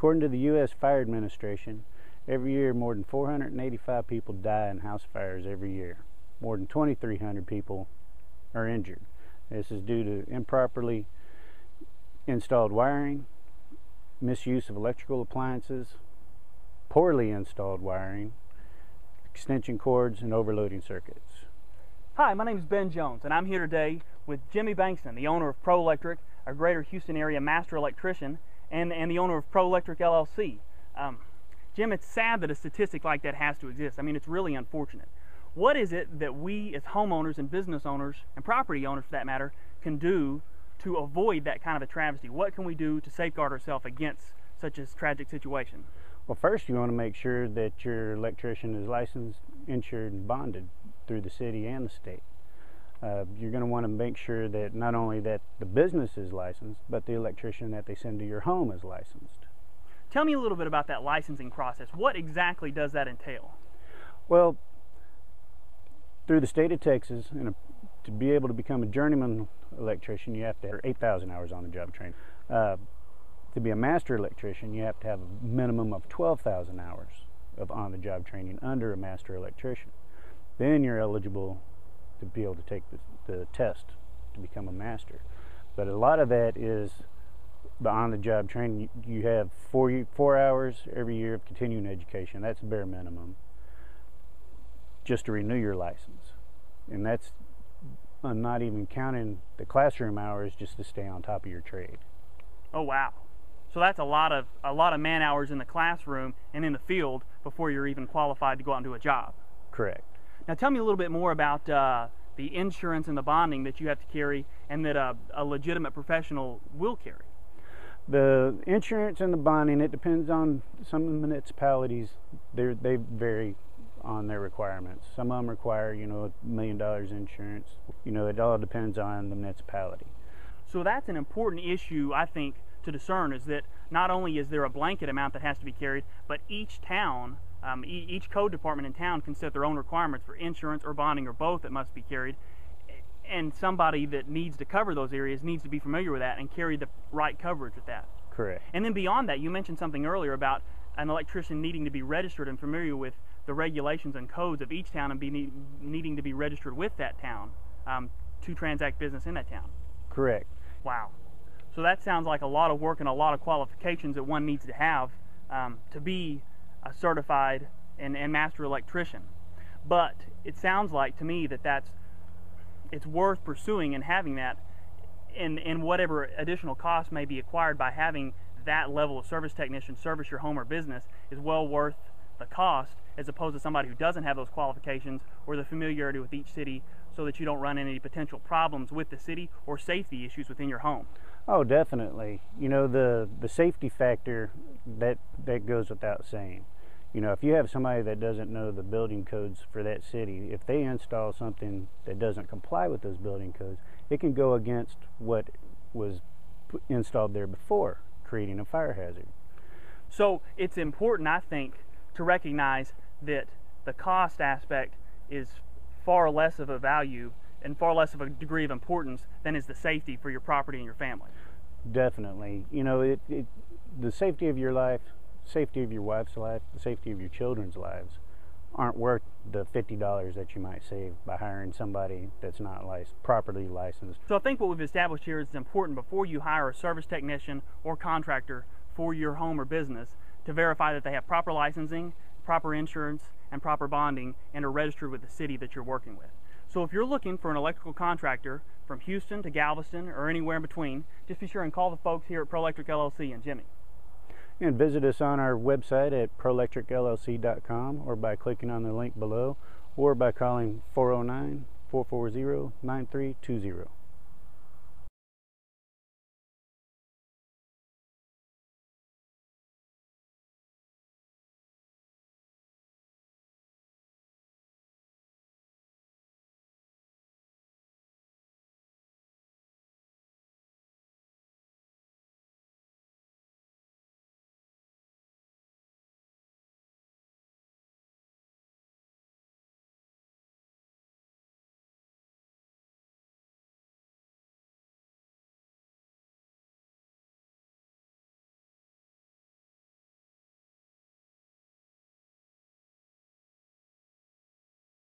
According to the U.S. Fire Administration, every year more than 485 people die in house fires every year. More than 2,300 people are injured. This is due to improperly installed wiring, misuse of electrical appliances, poorly installed wiring, extension cords, and overloading circuits. Hi, my name is Ben Jones, and I'm here today with Jimmy Bankston, the owner of Prolectric, a greater Houston area master electrician, and the owner of Prolectric LLC. Jim, it's sad that a statistic like that has to exist. I mean, it's really unfortunate. What is it that we as homeowners and business owners, and property owners for that matter, can do to avoid that kind of a travesty? What can we do to safeguard ourselves against such a tragic situation? Well, first you want to make sure that your electrician is licensed, insured, and bonded through the city and the state. You're going to want to make sure that not only that the business is licensed, but the electrician that they send to your home is licensed. Tell me a little bit about that licensing process. What exactly does that entail? Well, through the state of Texas, to be able to become a journeyman electrician, you have to have 8,000 hours on the job training. To be a master electrician, you have to have a minimum of 12,000 hours of on-the-job training under a master electrician. Then you're eligible to be able to take the test to become a master. But a lot of that is the on-the-job training. You have 4 hours every year of continuing education. That's bare minimum, just to renew your license. And that's not even counting the classroom hours just to stay on top of your trade. Oh wow. So that's a lot of man hours in the classroom and in the field before you're even qualified to go out and do a job. Correct. Now tell me a little bit more about the insurance and the bonding that you have to carry and that a legitimate professional will carry. The insurance and the bonding, it depends on some of the municipalities. They vary on their requirements. Some of them require, $1 million insurance. It all depends on the municipality. So that's an important issue, I think, to discern, is that not only is there a blanket amount that has to be carried, but each town, each code department in town can set their own requirements for insurance or bonding or both that must be carried. And somebody that needs to cover those areas needs to be familiar with that and carry the right coverage with that. Correct. And then beyond that, you mentioned something earlier about an electrician needing to be registered and familiar with the regulations and codes of each town and needing to be registered with that town to transact business in that town. Correct. Wow. So that sounds like a lot of work and a lot of qualifications that one needs to have to be a certified and master electrician. But it sounds like to me that it's worth pursuing and having that, and whatever additional cost may be acquired by having that level of service technician service your home or business is well worth the cost, as opposed to somebody who doesn't have those qualifications or the familiarity with each city, so that you don't run into any potential problems with the city or safety issues within your home. Oh, definitely. The safety factor, that goes without saying. If you have somebody that doesn't know the building codes for that city, if they install something that doesn't comply with those building codes, it can go against what was installed there before, creating a fire hazard. So it's important, I think, to recognize that the cost aspect is far less of a value and far less of a degree of importance than is the safety for your property and your family. Definitely. The safety of your life, safety of your wife's life, the safety of your children's lives aren't worth the $50 that you might save by hiring somebody that's not properly licensed. So I think what we've established here is it's important before you hire a service technician or contractor for your home or business to verify that they have proper licensing, proper insurance, and proper bonding, and are registered with the city that you're working with. So if you're looking for an electrical contractor from Houston to Galveston or anywhere in between, just be sure and call the folks here at Prolectric LLC and Jimmy. And visit us on our website at prolectricllc.com, or by clicking on the link below, or by calling 409-440-9320.